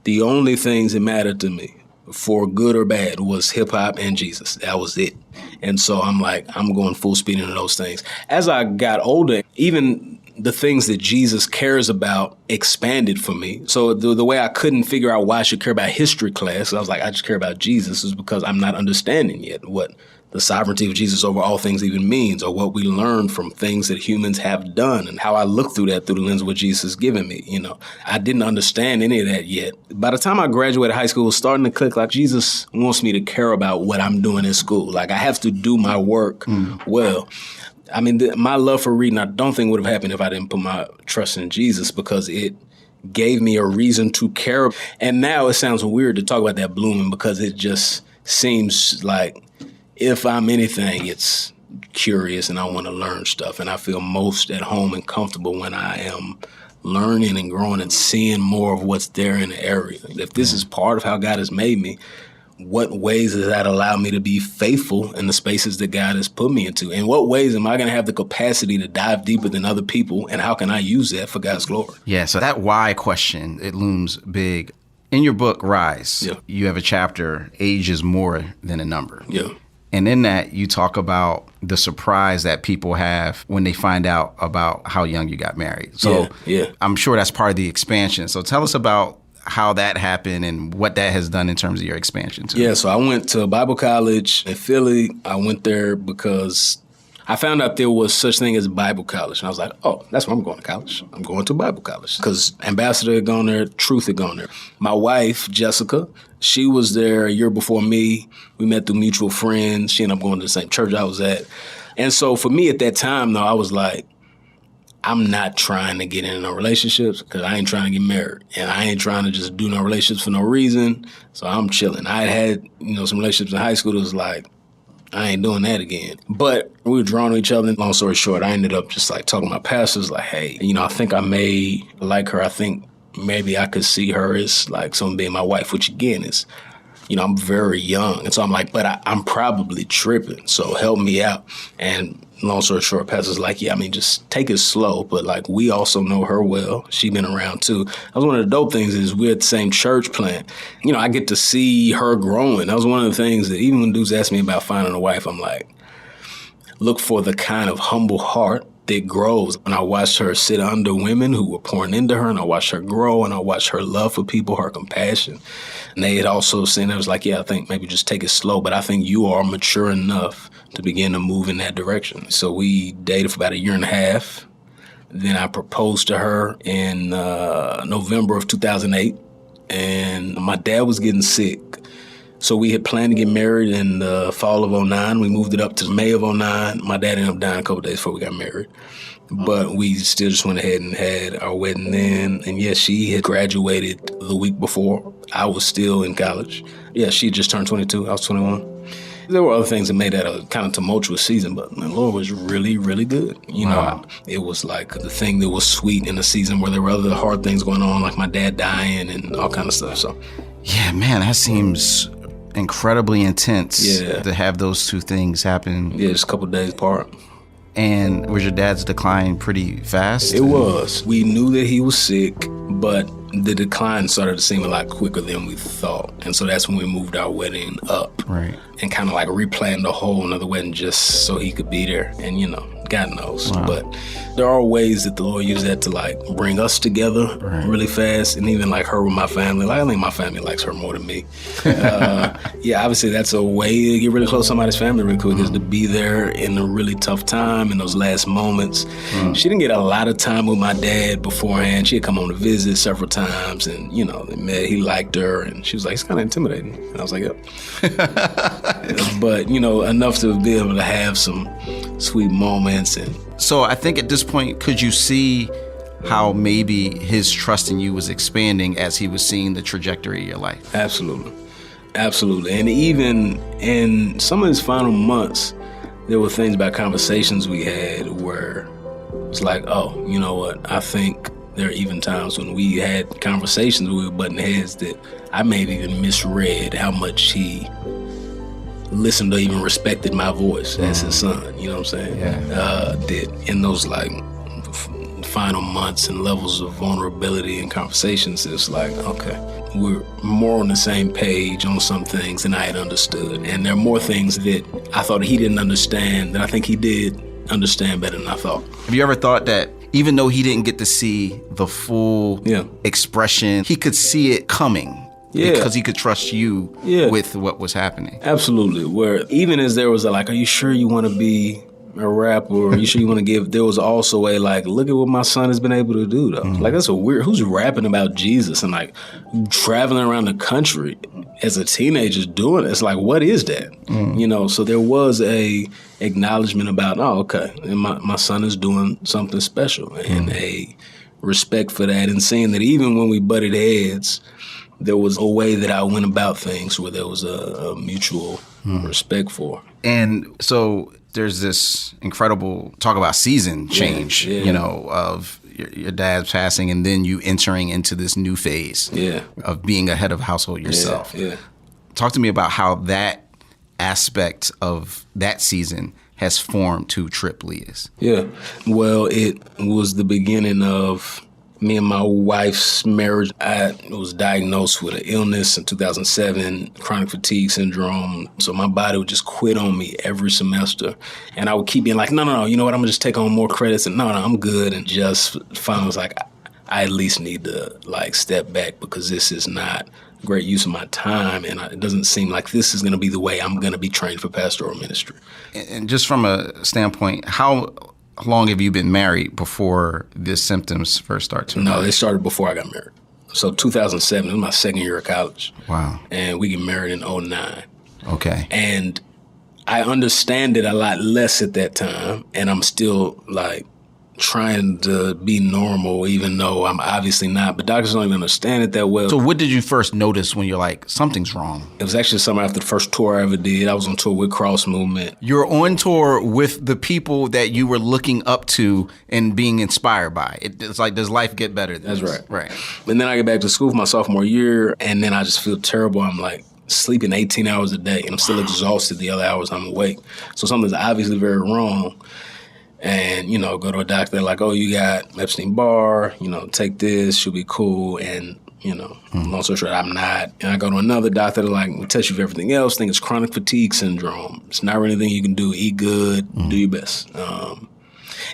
Speaker 1: the only things that mattered to me, for good or bad, was hip hop and Jesus. That was it. And so I'm going full speed into those things. As I got older, even the things that Jesus cares about expanded for me. So the way I couldn't figure out why I should care about history class, I was like, I just care about Jesus, is because I'm not understanding yet what the sovereignty of Jesus over all things even means, or what we learn from things that humans have done, and how I look through that through the lens of what Jesus has given me. I didn't understand any of that yet. By the time I graduated high school, it was starting to click, Jesus wants me to care about what I'm doing in school. I have to do my work well. I mean, my love for reading, I don't think would have happened if I didn't put my trust in Jesus, because it gave me a reason to care. And now it sounds weird to talk about that blooming, because it just seems like, if I'm anything, it's curious and I want to learn stuff. And I feel most at home and comfortable when I am learning and growing and seeing more of what's there in the area. If this is part of how God has made me, what ways does that allow me to be faithful in the spaces that God has put me into? In what ways am I going to have the capacity to dive deeper than other people? And how can I use that for God's glory?
Speaker 3: Yeah, so that why question, it looms big. In your book, Rise, you have a chapter, Age is More Than a Number.
Speaker 1: Yeah.
Speaker 3: And in that, you talk about the surprise that people have when they find out about how young you got married. So I'm sure that's part of the expansion. So tell us about how that happened and what that has done in terms of your expansion too.
Speaker 1: Yeah, so I went to Bible college in Philly. I went there because I found out there was such thing as Bible college. And I was like, oh, that's where I'm going to college. I'm going to Bible college. Because Ambassador had gone there, Truth had gone there. My wife, Jessica, she was there a year before me. We met through mutual friends. She ended up going to the same church I was at. And so for me at that time, though, I was like, I'm not trying to get into no relationships, because I ain't trying to get married. And I ain't trying to just do no relationships for no reason. So I'm chilling. I had some relationships in high school that was like, I ain't doing that again. But we were drawn to each other. Long story short, I ended up just talking to my pastors like, hey, I think I may like her. I think maybe I could see her as someone being my wife, which again is, I'm very young. And so I'm like, but I'm probably tripping. So help me out. And long story short, pastor's like, yeah, just take it slow. But we also know her well. She been around too. That was one of the dope things is we're at the same church plant. I get to see her growing. That was one of the things that even when dudes ask me about finding a wife, I'm like, look for the kind of humble heart that grows. And I watched her sit under women who were pouring into her, and I watched her grow, and I watched her love for people, her compassion. And they had also seen, I was like, yeah, I think maybe just take it slow, but I think you are mature enough to begin to move in that direction. So we dated for about 1.5 years. Then I proposed to her in November of 2008, and my dad was getting sick. So we had planned to get married in the fall of 2009. We moved it up to May of 2009. My dad ended up dying a couple days before we got married. But we still just went ahead and had our wedding then. And yes, she had graduated the week before. I was still in college. Yeah, she just turned 22. I was 21. There were other things that made that a kind of tumultuous season, but the Lord was really, really good. You know, it was like the thing that was sweet in a season where there were other hard things going on, like my dad dying and all kind of stuff. So,
Speaker 3: yeah, man, that seems incredibly intense to have those two things happen.
Speaker 1: Yeah, just a couple of days apart.
Speaker 3: And was your dad's decline pretty fast?
Speaker 1: It was. We knew that he was sick, but the decline started to seem a lot quicker than we thought. And so that's when we moved our wedding up.
Speaker 3: Right.
Speaker 1: And kind of like replanned a whole another wedding just so he could be there. And, you know, God knows.
Speaker 3: Wow.
Speaker 1: But there are ways that the Lord used that to like bring us together really fast. And even like her with my family. Like I think my family likes her more than me. Yeah, obviously that's a way to get really close to somebody's family really quick is to be there in a really tough time in those last moments. She didn't get a lot of time with my dad beforehand. She had come on to visit several times and, you know, they met, he liked her and she was like, it's kind of intimidating. And I was like, yep. But, you know, enough to be able to have some sweet moments. And
Speaker 3: so I think at this point, could you see how maybe his trust in you was expanding as he was seeing the trajectory of your life?
Speaker 1: Absolutely. Absolutely. And even in some of his final months, there were things about conversations we had where it's like, oh, you know what? I think there are even times when we had conversations we were butting heads that I may have even misread how much he listened or even respected my voice as his son, you know what I'm saying? That in those like final months and levels of vulnerability and conversations, it's like, okay, we're more on the same page on some things than I had understood. And there are more things that I thought he didn't understand that I think he did understand better than I thought.
Speaker 3: Have you ever thought that even though he didn't get to see the full expression, he could see it coming? Because he could trust you with what was happening.
Speaker 1: Absolutely. Where even as there was a like, are you sure you want to be a rapper? Or are you sure you want to give? There was also a like, look at what my son has been able to do though. Like that's a weird, who's rapping about Jesus and like traveling around the country as a teenager doing it? It's like, what is that? You know, so there was a acknowledgement about, oh, okay, and my son is doing something special and a respect for that and seeing that even when we butted heads, there was a way that I went about things where there was a mutual respect for.
Speaker 3: And so there's this incredible talk about season change, you know, of your dad's passing and then you entering into this new phase of being a head of household yourself. Talk to me about how that aspect of that season has formed who Trip Lee is.
Speaker 1: Yeah. Well, it was the beginning of me and my wife's marriage. I was diagnosed with an illness in 2007, chronic fatigue syndrome. So my body would just quit on me every semester. And I would keep being like, no, you know what? I'm going to just take on more credits. And no, I'm good. And just finally was like, I at least need to like step back because this is not great use of my time. And it doesn't seem like this is going to be the way I'm going to be trained for pastoral ministry.
Speaker 3: And just from a standpoint, how long have you been married before the symptoms first start to emerge?
Speaker 1: No, they started before I got married. So 2007, it was my second year of college.
Speaker 3: Wow.
Speaker 1: And we get married in 2009.
Speaker 3: Okay.
Speaker 1: And I understand it a lot less at that time. And I'm still like trying to be normal, even though I'm obviously not. But doctors don't even understand it that well.
Speaker 3: So what did you first notice when you're like, something's wrong?
Speaker 1: It was actually summer after the first tour I ever did. I was on tour with Cross Movement.
Speaker 3: You're on tour with the people that you were looking up to and being inspired by. It's like, does life get better than
Speaker 1: That's
Speaker 3: this?
Speaker 1: right. And then I get back to school for my sophomore year, and then I just feel terrible. I'm like sleeping 18 hours a day, and I'm still exhausted the other hours I'm awake. So something's obviously very wrong. And, you know, go to a doctor, like, oh, you got Epstein-Barr, you know, take this, she'll be cool. And Long story short, I'm not. And I go to another doctor, they're like, we'll test you for everything else. Think it's chronic fatigue syndrome. It's not really anything you can do. Eat good, do your best.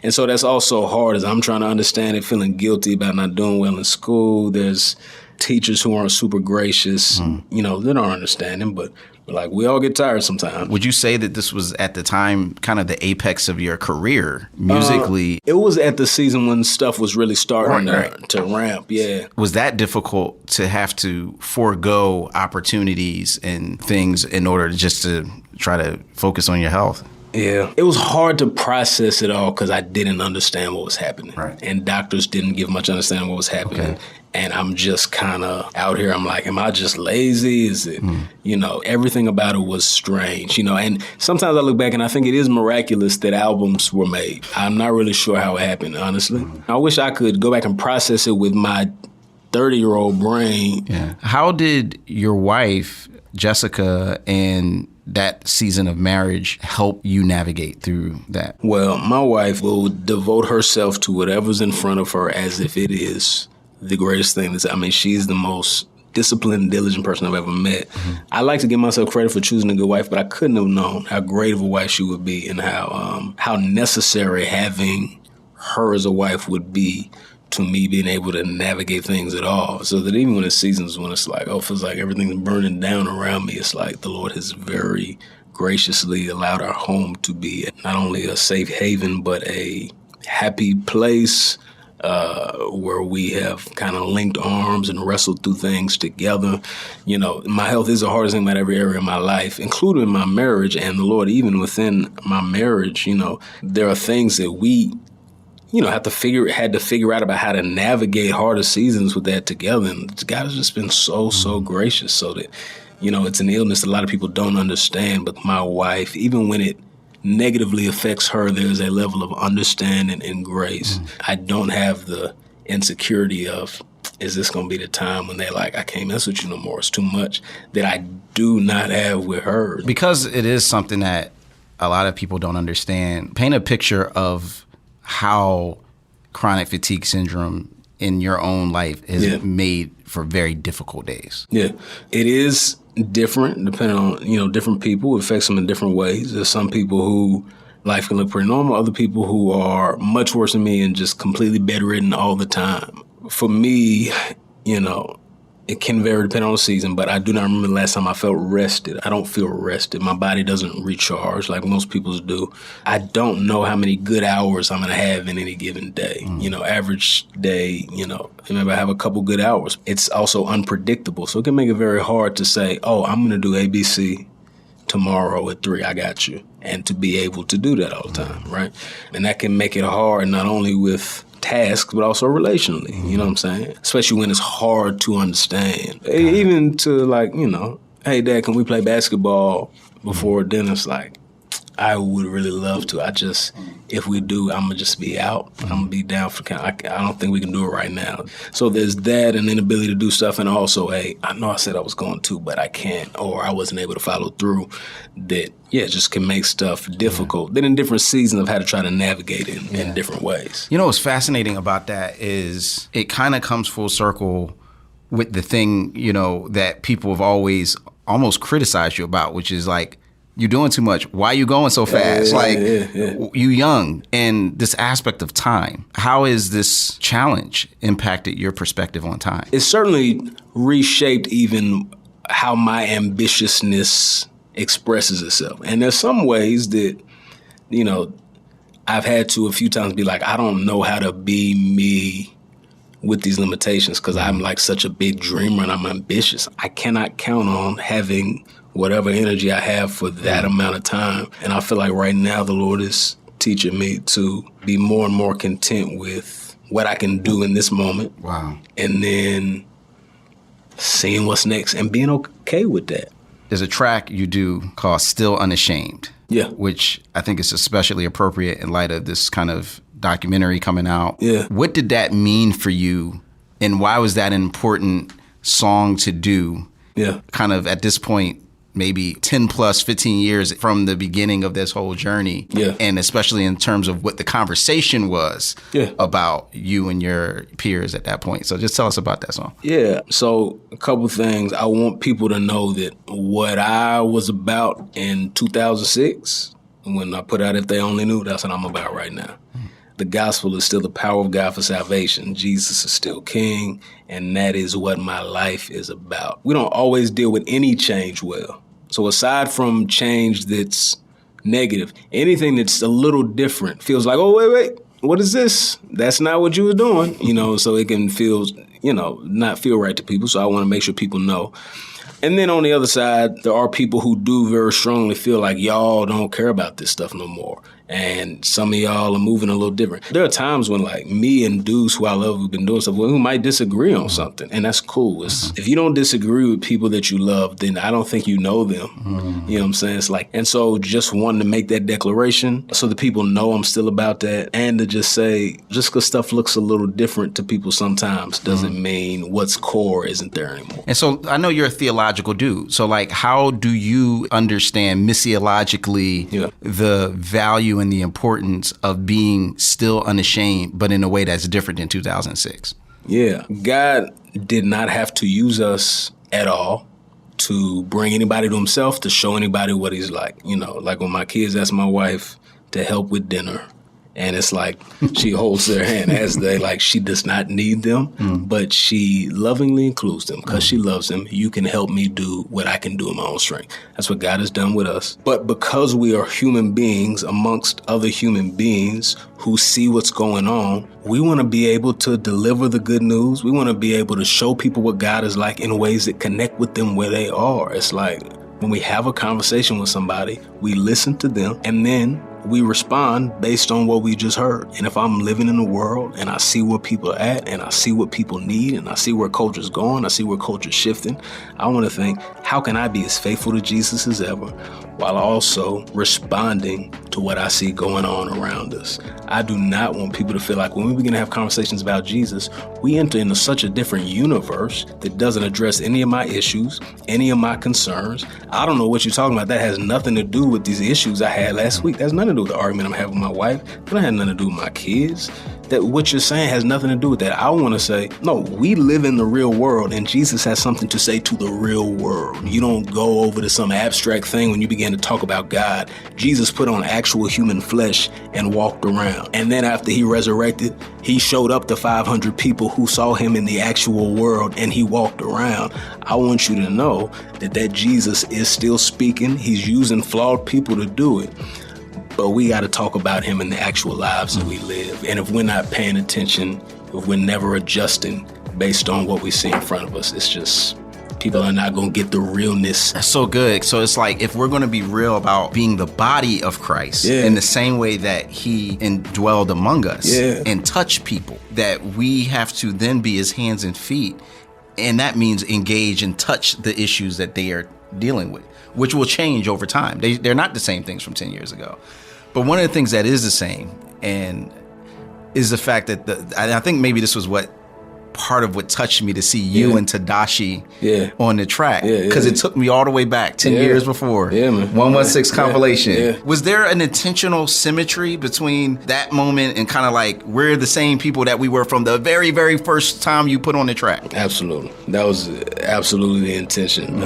Speaker 1: And so that's also hard as I'm trying to understand it, feeling guilty about not doing well in school. There's teachers who aren't super gracious, they don't understand him, but like we all get tired sometimes.
Speaker 3: Would you say that this was at the time kind of the apex of your career musically?
Speaker 1: It was at the season when stuff was really starting to ramp, yeah.
Speaker 3: Was that difficult to have to forego opportunities and things in order to try to focus on your health?
Speaker 1: Yeah. It was hard to process it all because I didn't understand what was happening.
Speaker 3: Right.
Speaker 1: And doctors didn't give much understanding what was happening.
Speaker 3: Okay.
Speaker 1: And I'm just kind of out here. I'm like, am I just lazy? Is it, everything about it was strange, and sometimes I look back and I think it is miraculous that albums were made. I'm not really sure how it happened, honestly. I wish I could go back and process it with my 30-year-old brain.
Speaker 3: Yeah. How did your wife, Jessica, and that season of marriage help you navigate through that?
Speaker 1: Well, my wife will devote herself to whatever's in front of her as if it is the greatest thing. She's the most disciplined, diligent person I've ever met. I like to give myself credit for choosing a good wife, but I couldn't have known how great of a wife she would be and how necessary having her as a wife would be to me being able to navigate things at all. So that even when it's seasons when it's like, it feels like everything's burning down around me, it's like the Lord has very graciously allowed our home to be not only a safe haven, but a happy place where we have kind of linked arms and wrestled through things together. My health is the hardest thing about every area of my life, including my marriage. And the Lord, even within my marriage, there are things that we had to figure out about how to navigate harder seasons with that together. And God has just been so gracious so that, it's an illness that a lot of people don't understand. But my wife, even when it negatively affects her, there's a level of understanding and grace. I don't have the insecurity of, is this going to be the time when they're like, I can't mess with you no more, it's too much, that I do not have with her.
Speaker 3: Because it is something that a lot of people don't understand, paint a picture of how chronic fatigue syndrome in your own life is made for very difficult days. Yeah,
Speaker 1: it is different depending on, different people. It affects them in different ways. There's some people who life can look pretty normal, other people who are much worse than me and just completely bedridden all the time. For me, it can vary depending on the season, but I do not remember the last time I felt rested. I don't feel rested. My body doesn't recharge like most people's do. I don't know how many good hours I'm going to have in any given day. Average day, maybe I have a couple good hours. It's also unpredictable, so it can make it very hard to say, I'm going to do ABC tomorrow at 3, I got you. And to be able to do that all the time, right? And that can make it hard not only with tasks, but also relationally, you know what I'm saying? Especially when it's hard to understand. Even to like, hey, Dad, can we play basketball before dinner? It's like, I would really love to. If we do, I'm going to just be out. I'm going to be down for I don't think we can do it right now. So there's that and inability to do stuff. And also, I know I said I was going to, but I can't, or I wasn't able to follow through. That, just can make stuff difficult. Then in different seasons, I've had to try to navigate it in different ways.
Speaker 3: What's fascinating about that is it kind of comes full circle with the thing, that people have always almost criticized you about, which is like, you're doing too much. Why are you going so fast? You young. And this aspect of time. How has this challenge impacted your perspective on time?
Speaker 1: It's certainly reshaped even how my ambitiousness expresses itself. And there's some ways that, I've had to a few times be like, I don't know how to be me with these limitations because I'm like such a big dreamer and I'm ambitious. I cannot count on having whatever energy I have for that amount of time. And I feel like right now the Lord is teaching me to be more and more content with what I can do in this moment.
Speaker 3: Wow.
Speaker 1: And then seeing what's next and being okay with that.
Speaker 3: There's a track you do called Still Unashamed.
Speaker 1: Yeah.
Speaker 3: Which I think is especially appropriate in light of this kind of documentary coming out.
Speaker 1: Yeah.
Speaker 3: What did that mean for you? And why was that an important song to do?
Speaker 1: Yeah.
Speaker 3: Kind of at this point, maybe 10 plus 15 years from the beginning of this whole journey.
Speaker 1: Yeah.
Speaker 3: And especially in terms of what the conversation was about you and your peers at that point. So just tell us about that song.
Speaker 1: Yeah. So a couple things. I want people to know that what I was about in 2006, when I put out If They Only Knew, that's what I'm about right now. The gospel is still the power of God for salvation. Jesus is still king, and that is what my life is about. We don't always deal with any change well. So aside from change that's negative, anything that's a little different feels like, oh, wait, what is this? That's not what you were doing, so it can feel, not feel right to people. So I want to make sure people know. And then on the other side, there are people who do very strongly feel like y'all don't care about this stuff no more. And some of y'all are moving a little different. There are times when like me and dudes who I love who've been doing stuff, who might disagree on something. And that's cool. If you don't disagree with people that you love, then I don't think you know them. You know what I'm saying? It's like, and so just wanting to make that declaration so that people know I'm still about that, and to just say, just because stuff looks a little different to people sometimes doesn't mean what's core isn't there anymore.
Speaker 3: And so I know you're a theological dude. So like, how do you understand missiologically the value and the importance of being still unashamed, but in a way that's different than 2006?
Speaker 1: Yeah. God did not have to use us at all to bring anybody to himself, to show anybody what he's like. Like when my kids ask my wife to help with dinner, and it's like she holds their hand as they like, she does not need them, but she lovingly includes them because she loves them. You can help me do what I can do in my own strength. That's what God has done with us. But because we are human beings amongst other human beings who see what's going on, we want to be able to deliver the good news. We want to be able to show people what God is like in ways that connect with them where they are. It's like when we have a conversation with somebody, we listen to them, and then we respond based on what we just heard. And if I'm living in the world and I see where people are at, and I see what people need, and I see where culture's going, I see where culture's shifting, I want to think, how can I be as faithful to Jesus as ever while also responding to what I see going on around us? I do not want people to feel like when we begin to have conversations about Jesus, we enter into such a different universe that doesn't address any of my issues, any of my concerns. I don't know what you're talking about. That has nothing to do with these issues I had last week. That's nothing to do with the argument I'm having with my wife. That don't have nothing to do with my kids. That what you're saying has nothing to do with that. I want to say, no, we live in the real world, and Jesus has something to say to the real world. You don't go over to some abstract thing when you begin to talk about God. Jesus put on actual human flesh and walked around. And then after he resurrected, he showed up to 500 people who saw him in the actual world, and he walked around. I want you to know that Jesus is still speaking. He's using flawed people to do it. But we got to talk about him in the actual lives that we live. And if we're not paying attention, if we're never adjusting based on what we see in front of us, it's just, people are not going to get the realness.
Speaker 3: That's so good. So it's like, if we're going to be real about being the body of Christ in the same way that he indwelled among us and touch people, that we have to then be his hands and feet. And that means engage and touch the issues that they are dealing with, which will change over time. They're not the same things from 10 years ago. But one of the things that is the same and is the fact that I think maybe this was what part of what touched me to see you and Tadashi on the track, because it took me all the way back 10 years before. 116 compilation. Was there an intentional symmetry between that moment and kind of like, we're the same people that we were from the very, very first time you put on the track?
Speaker 1: Absolutely. That was absolutely the intention.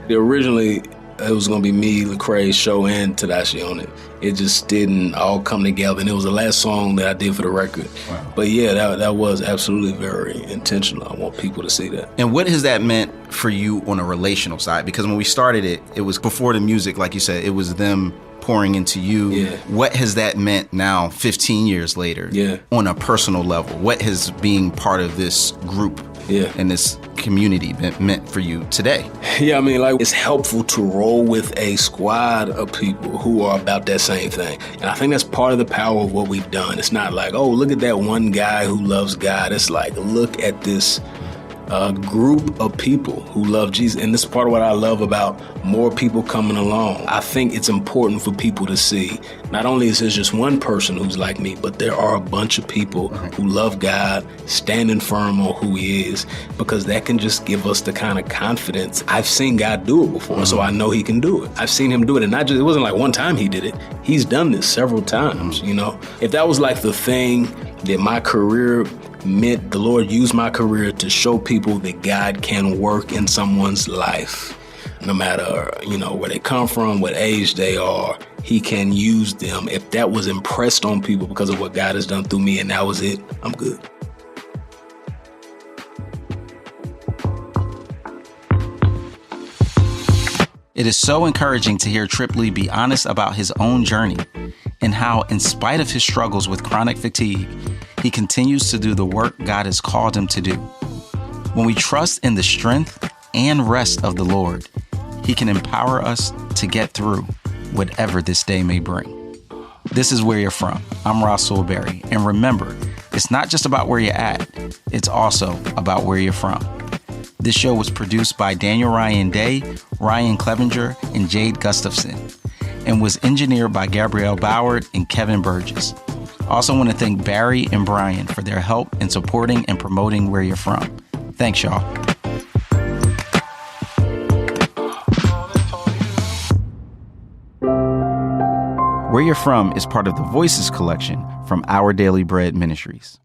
Speaker 1: Originally, it was going to be me, Lecrae's show, and Tadashi on it. It just didn't all come together, and it was the last song that I did for the record. Wow. But yeah, that was absolutely very intentional. I want people to see that.
Speaker 3: And what has that meant for you on a relational side? Because when we started it was before the music, like you said, it was them pouring into you. Yeah. What has that meant now, 15 years later, on a personal level? What has being part of this group and this community meant for you today?
Speaker 1: Yeah, I mean, like, it's helpful to roll with a squad of people who are about that same thing. And I think that's part of the power of what we've done. It's not like, oh, look at that one guy who loves God. It's like, look at this a group of people who love Jesus. And this is part of what I love about more people coming along. I think it's important for people to see, not only is there just one person who's like me, but there are a bunch of people who love God, standing firm on who he is, because that can just give us the kind of confidence. I've seen God do it before, so I know he can do it. I've seen him do it, and it wasn't like one time he did it. He's done this several times, you know. If that was like the thing that my career meant, the Lord used my career to show people that God can work in someone's life. No matter, you know, where they come from, what age they are, he can use them. If that was impressed on people because of what God has done through me and that was it, I'm good.
Speaker 3: It is so encouraging to hear Trip Lee be honest about his own journey and how, in spite of his struggles with chronic fatigue, he continues to do the work God has called him to do. When we trust in the strength and rest of the Lord, he can empower us to get through whatever this day may bring. This is Where You're From. I'm Rasul Berry. And remember, it's not just about where you're at, it's also about where you're from. This show was produced by Daniel Ryan Day, Ryan Clevenger, and Jade Gustafson, and was engineered by Gabrielle Boward and Kevin Burgess. I also want to thank Barry and Brian for their help in supporting and promoting Where You're From. Thanks, y'all. Where You're From is part of the Voices collection from Our Daily Bread Ministries.